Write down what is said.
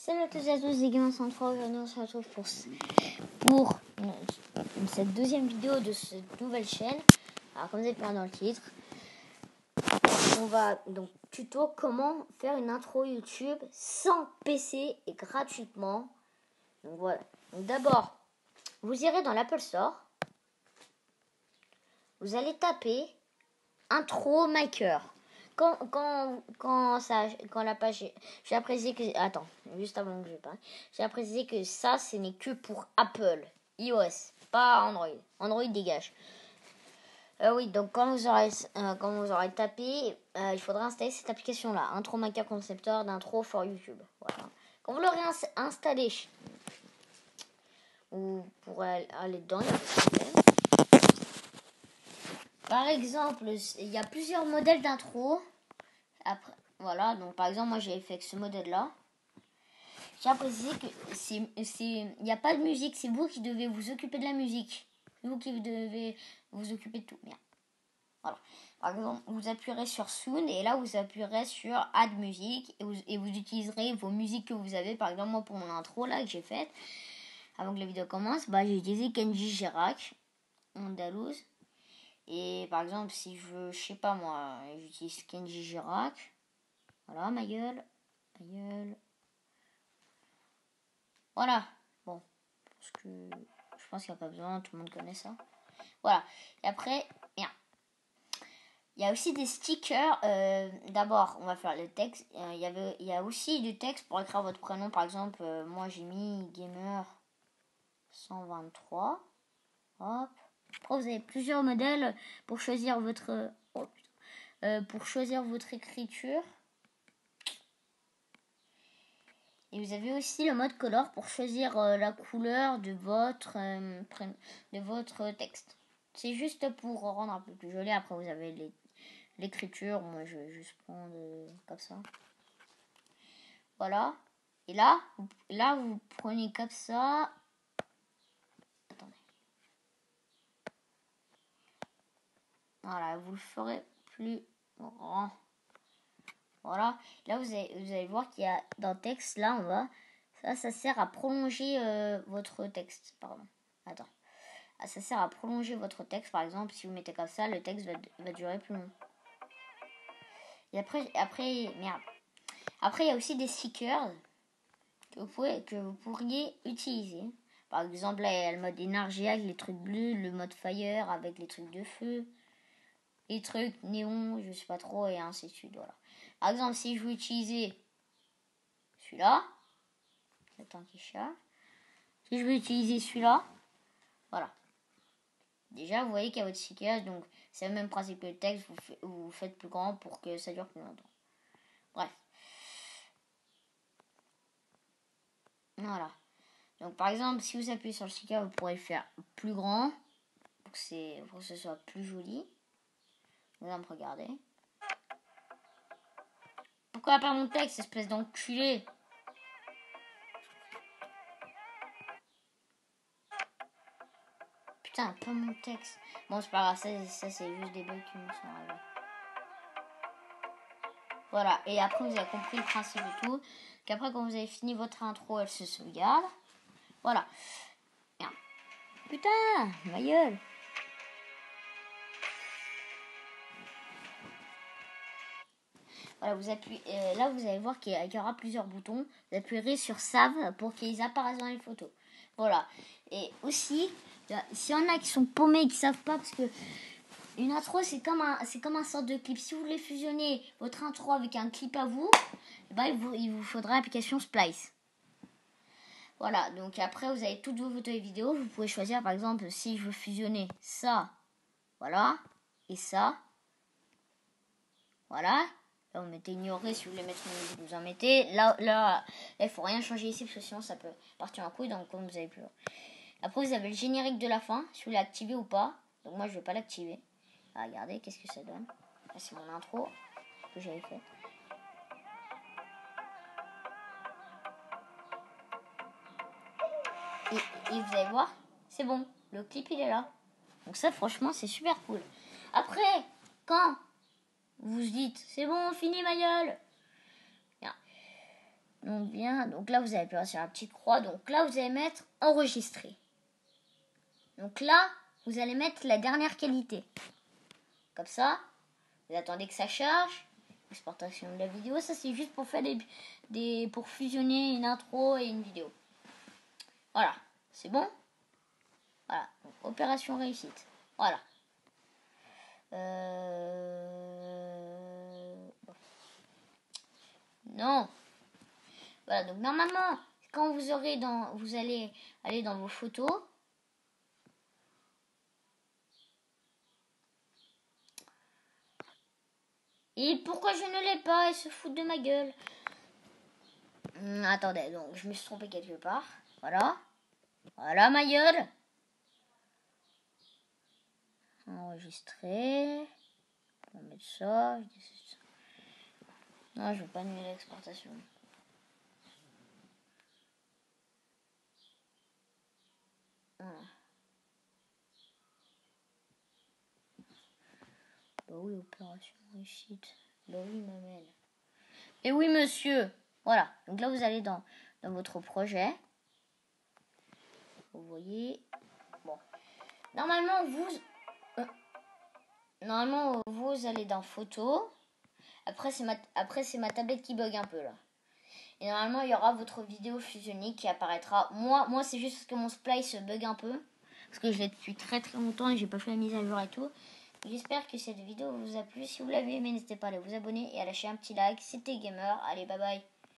Salut à tous et à tous, les Gamers 103. Aujourd'hui on se retrouve pour cette deuxième vidéo de cette nouvelle chaîne. Alors comme vous avez pu voir dans le titre, on va donc tuto comment faire une intro YouTube sans PC et gratuitement. Donc voilà. Donc d'abord, vous irez dans l'Apple Store. Vous allez taper Intro Maker. Quand la page, j'ai apprécié que, attends, juste avant que je parle, j'ai apprécié que ça, ce n'est que pour Apple, iOS, pas Android. Android dégage. Oui, donc quand vous aurez tapé, il faudra installer cette application-là, Intro Maker Concepteur d'intro for YouTube. Voilà. Quand vous l'aurez installé, vous pourrez aller dedans. Par exemple, il y a plusieurs modèles d'intro. Après, voilà, donc par exemple, moi j'ai fait avec ce modèle-là. J'ai précisé que il n'y a pas de musique, c'est vous qui devez vous occuper de la musique. C'est vous qui devez vous occuper de tout. Bien. Voilà. Par exemple, vous appuierez sur Sound et là vous appuierez sur Add Music et vous utiliserez vos musiques que vous avez. Par exemple, moi pour mon intro là que j'ai faite, avant que la vidéo commence, j'ai utilisé Kenji Girac, Andalouse. Et par exemple, si je sais pas moi, j'utilise Kenji Girac. Voilà, ma gueule. Voilà. Bon, parce que je pense qu'il n'y a pas besoin, tout le monde connaît ça. Voilà. Et après, bien. Il y a aussi des stickers. D'abord, on va faire le texte. Il y a aussi du texte pour écrire votre prénom. Par exemple, moi j'ai mis Gamer 123. Hop. Après, vous avez plusieurs modèles pour choisir votre écriture. Et vous avez aussi le mode color pour choisir la couleur de votre texte. C'est juste pour rendre un peu plus joli. Après, vous avez l'écriture. Moi, je vais juste prendre comme ça. Voilà. Et là, vous prenez comme ça. Attendez. Voilà, vous le ferez plus grand. Voilà. Là, vous allez voir qu'il y a dans le texte, là, en bas. Ça sert à prolonger votre texte. Pardon. Attends. Ça sert à prolonger votre texte. Par exemple, si vous mettez comme ça, le texte va durer plus long. Et après, merde. Après, il y a aussi des stickers que vous pourriez utiliser. Par exemple, là, il y a le mode énergie avec les trucs bleus, le mode fire avec les trucs de feu, les trucs néon, je sais pas trop, et ainsi de suite. Voilà. Par exemple, si je veux utiliser celui-là, attends qu'il charge. Si je veux utiliser celui-là, voilà. Déjà, vous voyez qu'il y a votre sticker, donc c'est le même principe que le texte, vous faites plus grand pour que ça dure plus longtemps. Bref. Voilà. Donc par exemple, si vous appuyez sur le sticker, vous pourrez le faire plus grand pour que ce soit plus joli. Par exemple, regardez. Pourquoi pas mon texte, espèce d'enculé? Putain, pas mon texte. Bon, c'est pas grave, ça c'est juste des bugs qui me sont arrivés. Voilà, et après vous avez compris le principe et tout. Qu'après, quand vous avez fini votre intro, elle se sauvegarde. Voilà. Bien. Putain, ma gueule. Voilà, vous appuyez, là vous allez voir qu'il y aura plusieurs boutons. Vous appuyerez sur Save pour qu'ils apparaissent dans les photos. Voilà. Et aussi, s'il y en a qui sont paumés, qui savent pas, parce que une intro c'est comme un sorte de clip. Si vous voulez fusionner votre intro avec un clip à vous, il vous faudra l'application Splice. Voilà, donc après vous avez toutes vos photos et vidéos. Vous pouvez choisir par exemple si je veux fusionner ça, voilà, et ça, voilà. Là vous mettez ignorer, si vous voulez mettre une musique vous en mettez. Là il faut rien changer ici parce que sinon ça peut partir en couille, donc comme vous avez plus. Après vous avez le générique de la fin, si vous l'activez ou pas. Donc moi je vais pas l'activer. Regardez qu'est-ce que ça donne. Là c'est mon intro que j'avais fait. Et vous allez voir, c'est bon, le clip il est là. Donc ça franchement c'est super cool. Après, quand vous dites c'est bon, fini ma gueule, Donc bien, donc là vous allez appuyer sur la petite croix. Donc là vous allez mettre enregistrer. Donc là vous allez mettre la dernière qualité. Comme ça, vous attendez que ça charge. Exportation de la vidéo, ça c'est juste pour faire pour fusionner une intro et une vidéo. Voilà, c'est bon. Voilà, donc, opération réussite. Voilà. Non. Voilà, donc normalement, quand vous allez aller dans vos photos. Et pourquoi je ne l'ai pas? Elle se fout de ma gueule. Attendez, donc je me suis trompé quelque part. Voilà. Voilà ma gueule. Enregistrer. On va mettre ça. Non, je veux pas annuler l'exportation. Voilà. Bah oui, opération réussite. Bah oui, mamelle. Et oui, monsieur. Voilà. Donc là, vous allez dans votre projet. Vous voyez. Bon. Normalement, vous allez dans photo. Après, c'est ma tablette qui bug un peu là. Et normalement, il y aura votre vidéo fusionnée qui apparaîtra. Moi, c'est juste parce que mon splice bug un peu. Parce que je l'ai depuis très très longtemps et j'ai pas fait la mise à jour et tout. J'espère que cette vidéo vous a plu. Si vous l'avez aimé, n'hésitez pas à aller vous abonner et à lâcher un petit like. C'était Gamer. Allez, bye bye.